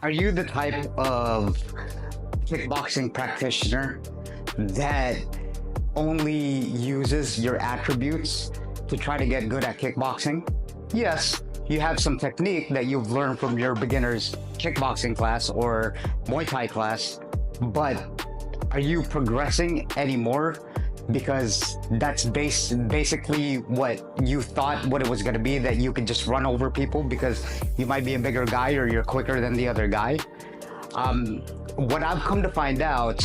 Are you the type of kickboxing practitioner that only uses your attributes to try to get good at kickboxing? Yes, you have some technique that you've learned from your beginner's kickboxing class or Muay Thai class, but are you progressing anymore? Because that's basically what you thought what it was going to be, that you could just run over people because you might be a bigger guy or you're quicker than the other guy. What I've come to find out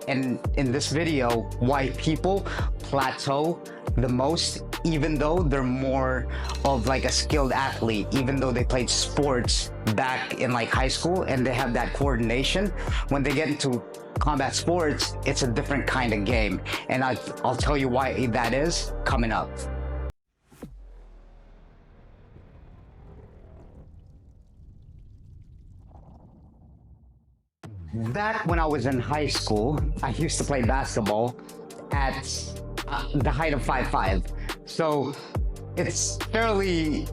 in this video, why people plateau the most, even though they're more of like a skilled athlete, even though they played sports back in like high school and they have that coordination, when they get into combat sports, it's a different kind of game. And I'll tell you why that is coming up. Back when I was in high school, I used to play basketball at the height of 5'5". So it's fairly,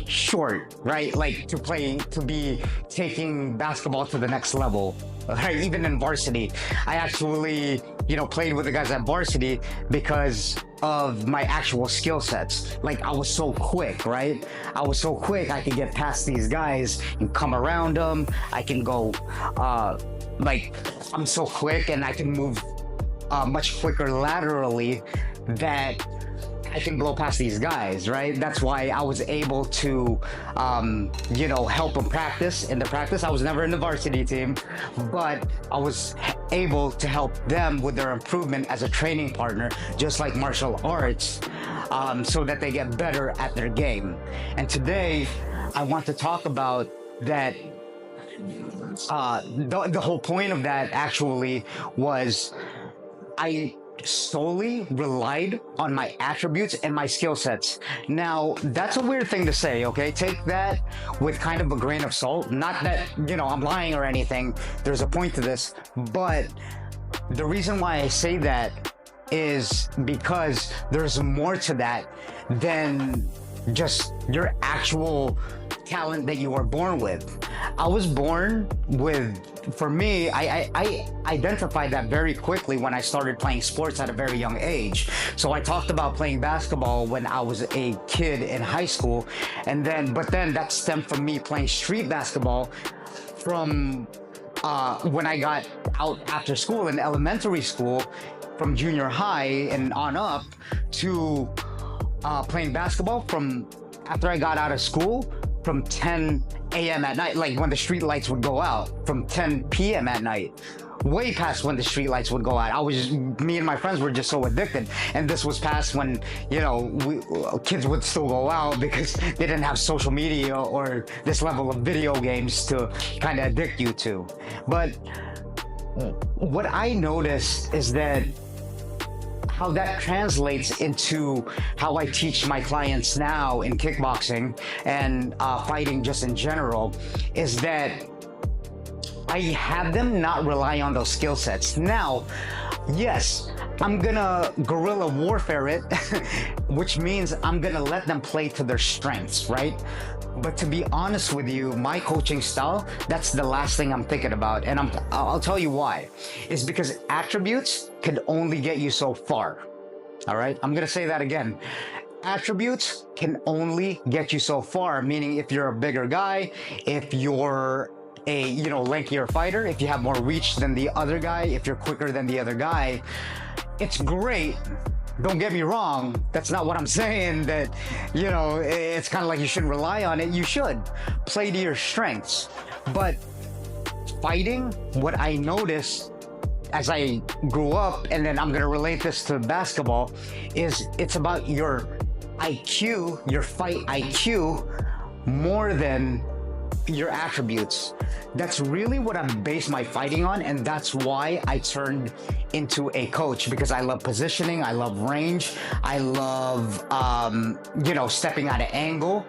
short, right? Like to be taking basketball to the next level, right? Even in varsity. I actually, played with the guys at varsity because of my actual skill sets. Like I was so quick, right? I was so quick, I could get past these guys and come around them. I can go, I'm so quick and I can move much quicker laterally that I can blow past these guys, right? That's why I was able to, help them practice. In the practice, I was never in the varsity team, but I was able to help them with their improvement as a training partner, just like martial arts, so that they get better at their game. And today, I want to talk about that. The whole point of that actually was I solely relied on my attributes and my skill sets. Now, that's a weird thing to say, okay? Take that with kind of a grain of salt. Not that, I'm lying or anything. There's a point to this. But the reason why I say that is because there's more to that than just your actual talent that you were born with. I was born with, for me, I identified that very quickly when I started playing sports at a very young age. So I talked about playing basketball when I was a kid in high school, but then that stemmed from me playing street basketball from when I got out after school in elementary school, from junior high and on up, to playing basketball from after I got out of school from 10 a.m. at night, like when the street lights would go out, from 10 p.m. at night, way past when the street lights would go out. Me and my friends were just so addicted. And this was past when, kids would still go out because they didn't have social media or this level of video games to kind of addict you to. But what I noticed is that how that translates into how I teach my clients now in kickboxing and fighting just in general is that I have them not rely on those skill sets. Now, yes, I'm gonna guerrilla warfare it, which means I'm gonna let them play to their strengths, right? But to be honest with you, my coaching style, that's the last thing I'm thinking about. And I'll tell you why. It's because attributes can only get you so far. All right, I'm gonna say that again. Attributes can only get you so far, meaning if you're a bigger guy, if you're a lankier fighter, if you have more reach than the other guy, if you're quicker than the other guy, it's great. Don't get me wrong, that's not what I'm saying, that it's kind of like you shouldn't rely on it. You should play to your strengths. But fighting, what I noticed as I grew up, and then I'm going to relate this to basketball, is it's about your IQ, your fight IQ, more than your attributes. That's really what I base my fighting on, and that's why I turned into a coach, because I love positioning, I love range, I love stepping out of angle,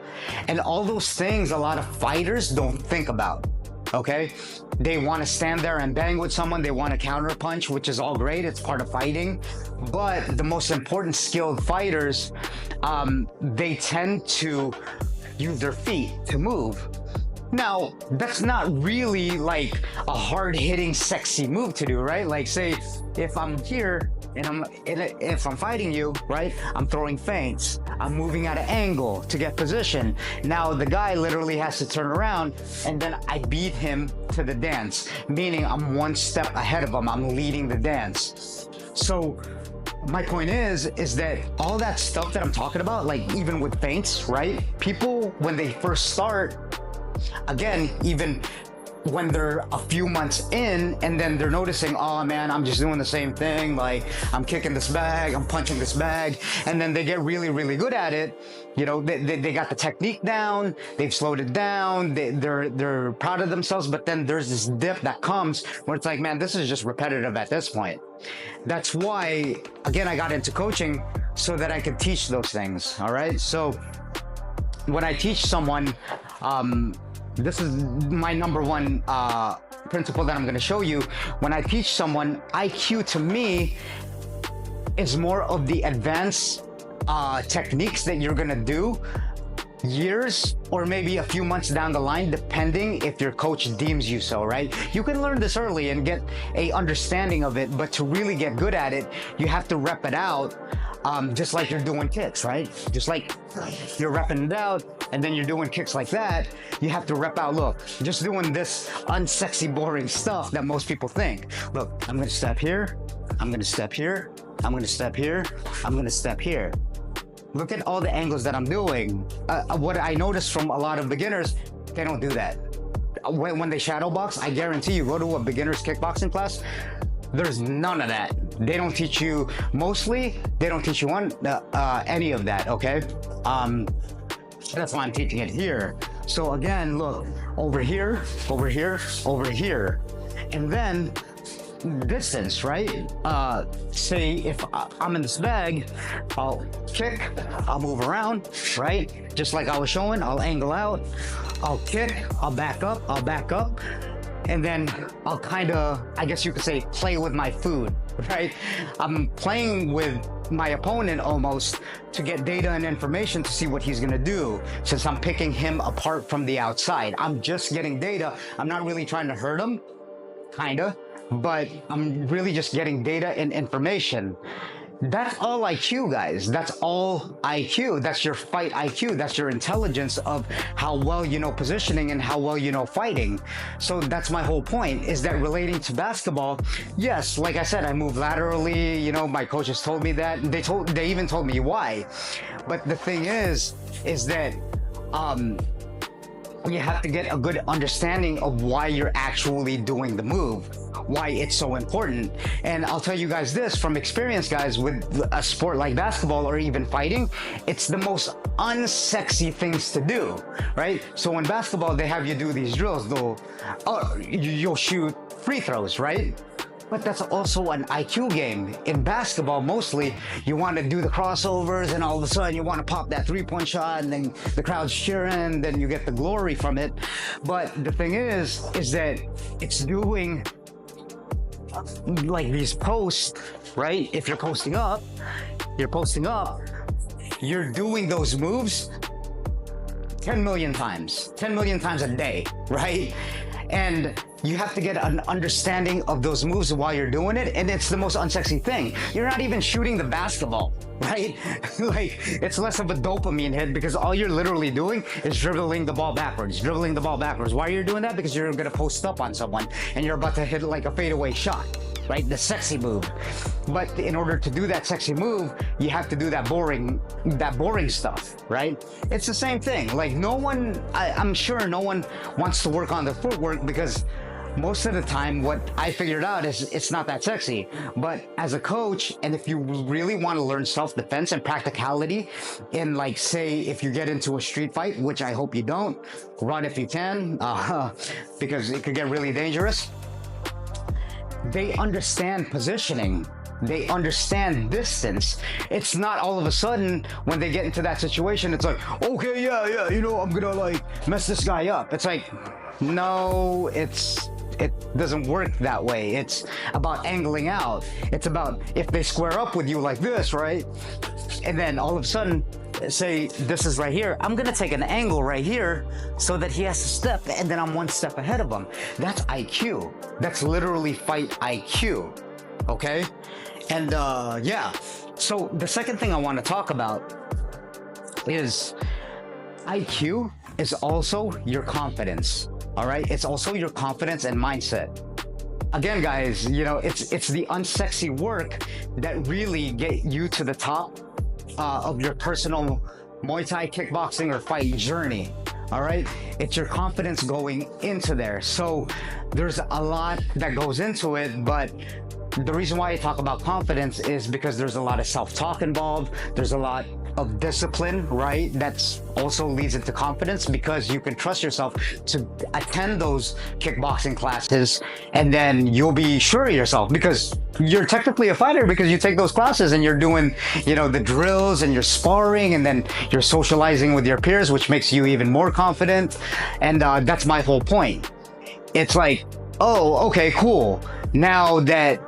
and all those things a lot of fighters don't think about. Okay, they want to stand there and bang with someone, they want to counter punch, which is all great, it's part of fighting, but the most important skilled fighters, they tend to use their feet to move. Now, that's not really like a hard-hitting, sexy move to do, right? Like, say, if I'm here and if I'm fighting you, right? I'm throwing feints. I'm moving at an angle to get position. Now, the guy literally has to turn around, and then I beat him to the dance, meaning I'm one step ahead of him. I'm leading the dance. So, my point is that all that stuff that I'm talking about, like even with feints, right? People, when they first start, again, even when they're a few months in and then they're noticing, oh man, I'm just doing the same thing, like I'm kicking this bag, I'm punching this bag, and then they get really, really good at it. You know, they got the technique down, they've slowed it down, they're proud of themselves, but then there's this dip that comes where it's like, man, this is just repetitive at this point. That's why, again, I got into coaching so that I could teach those things, all right? So when I teach someone, this is my number one principle that I'm going to show you. When I teach someone, IQ to me is more of the advanced techniques that you're going to do years or maybe a few months down the line, depending if your coach deems you so, right? You can learn this early and get a understanding of it, but to really get good at it, you have to rep it out, just like you're doing kicks, right? Just like you're repping it out and then you're doing kicks like that, you have to rep out, look, just doing this unsexy, boring stuff that most people think. Look, I'm gonna step here, I'm gonna step here, I'm gonna step here, I'm gonna step here. Look at all the angles that I'm doing. What I noticed from a lot of beginners, they don't do that. When they shadow box, I guarantee you, go to a beginner's kickboxing class, there's none of that. They don't teach you, mostly, they don't teach you any of that, okay? That's why I'm teaching it here. So again, look, over here, over here, over here. And then distance, right? Say if I'm in this bag, I'll kick, I'll move around, right? Just like I was showing, I'll angle out, I'll kick, I'll back up, and then I'll kind of, I guess you could say, play with my food, right? I'm playing with my opponent almost to get data and information to see what he's gonna do, since I'm picking him apart from the outside. I'm just getting data. I'm not really trying to hurt him, kinda, but I'm really just getting data and information. That's all IQ, guys. That's all IQ. That's your fight IQ. That's your intelligence of how well you know positioning and how well you know fighting. So that's my whole point, is that relating to basketball, yes, like I said, I move laterally, you know, my coaches told me that. They even told me why. But the thing is that you have to get a good understanding of why you're actually doing the move, why it's so important. And I'll tell you guys this from experience, guys, with a sport like basketball or even fighting, it's the most unsexy things to do, right? So in basketball, they have you do these drills, you'll shoot free throws, right? But that's also an IQ game. In basketball, mostly, you want to do the crossovers and all of a sudden you want to pop that three-point shot and then the crowd's cheering, then you get the glory from it. But the thing is that it's doing like these posts, right? If you're posting up, you're doing those moves 10 million times a day, right? And you have to get an understanding of those moves while you're doing it, and it's the most unsexy thing. You're not even shooting the basketball, right? Like, it's less of a dopamine hit because all you're literally doing is dribbling the ball backwards. Why are you doing that? Because you're gonna post up on someone and you're about to hit like a fadeaway shot, right? The sexy move. But in order to do that sexy move, you have to do that boring stuff, right? It's the same thing. Like, I'm sure no one wants to work on the footwork because most of the time what I figured out is it's not that sexy. But as a coach, and if you really want to learn self-defense and practicality in, like, say, if you get into a street fight, which I hope you don't, run if you can, because it could get really dangerous. They understand positioning. They understand distance. It's not all of a sudden when they get into that situation, it's like, okay, yeah, you know, I'm gonna like mess this guy up. It's like, no, it doesn't work that way. It's about angling out. It's about if they square up with you like this, right? And then all of a sudden, say this is right here, I'm gonna take an angle right here so that he has to step, and then I'm one step ahead of him. That's IQ. That's literally fight IQ. Okay? And yeah. So the second thing I want to talk about is IQ is also your confidence. All right? It's also your confidence and mindset. Again, guys, you know, it's the unsexy work that really get you to the top of your personal Muay Thai, kickboxing, or fight journey. All right, it's your confidence going into there. So there's a lot that goes into it, but the reason why I talk about confidence is because there's a lot of self-talk involved. There's a lot of discipline, right? That's also leads into confidence, because you can trust yourself to attend those kickboxing classes, and then you'll be sure of yourself because you're technically a fighter, because you take those classes and you're doing, you know, the drills and you're sparring, and then you're socializing with your peers, which makes you even more confident. And that's my whole point. It's like, oh, okay, cool. Now that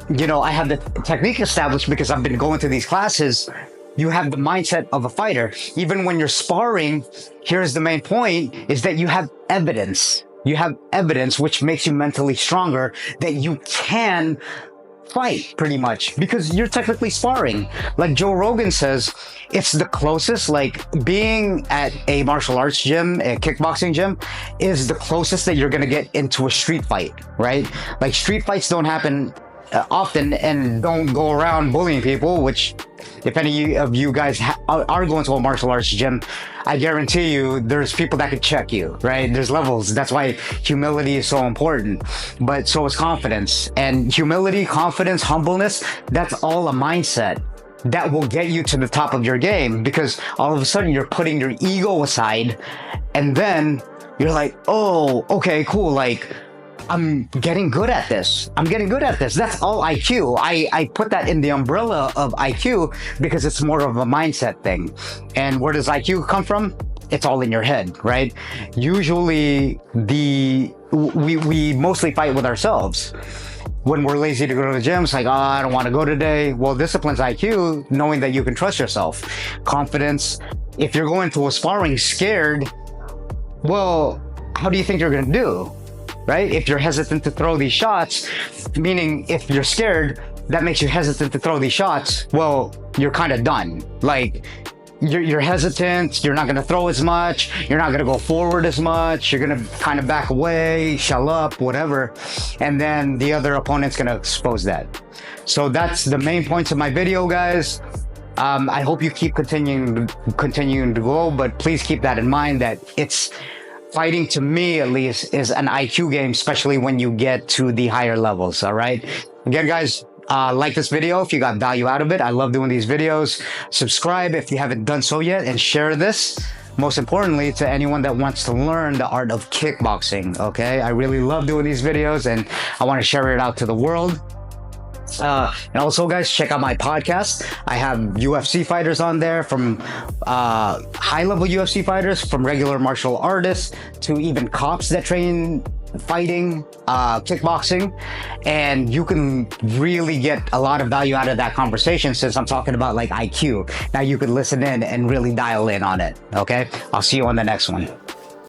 you know, I have the technique established because I've been going to these classes, you have the mindset of a fighter. Even when you're sparring, here's the main point, is that you have evidence. You have evidence which makes you mentally stronger that you can fight, pretty much, because you're technically sparring. Like Joe Rogan says, it's the closest, like being at a martial arts gym, a kickboxing gym, is the closest that you're gonna get into a street fight, right? Like street fights don't happen often and don't go around bullying people, which if any of you guys are going to a martial arts gym, I guarantee you there's people that could check you, right? There's levels. That's why humility is so important. But so is confidence. And humility, confidence, humbleness, that's all a mindset that will get you to the top of your game, because all of a sudden you're putting your ego aside, and then you're like, oh, okay, cool. Like, I'm getting good at this. I'm getting good at this. That's all IQ. I put that in the umbrella of IQ because it's more of a mindset thing. And where does IQ come from? It's all in your head, right? Usually we mostly fight with ourselves. When we're lazy to go to the gym, it's like, oh, I don't want to go today. Well, discipline's IQ, knowing that you can trust yourself. Confidence. If you're going to a sparring scared, well, how do you think you're going to do? Right? If you're hesitant to throw these shots, meaning if you're scared, that makes you hesitant to throw these shots. Well, you're kind of done. Like, you're hesitant, you're not going to throw as much, you're not going to go forward as much, you're going to kind of back away, shell up, whatever. And then the other opponent's going to expose that. So that's the main points of my video, guys. I hope you keep continuing to go, but please keep that in mind, that it's fighting, to me at least, is an IQ game, especially when you get to the higher levels. All right. Again, guys, like this video if you got value out of it. I love doing these videos. Subscribe if you haven't done so yet, and share this, most importantly, to anyone that wants to learn the art of kickboxing. Okay. I really love doing these videos, and I want to share it out to the world. And also, guys, check out my podcast. I have UFC fighters on there, from high-level UFC fighters, from regular martial artists, to even cops that train fighting, kickboxing. And you can really get a lot of value out of that conversation, since I'm talking about like IQ. Now you can listen in and really dial in on it. Okay, I'll see you on the next one.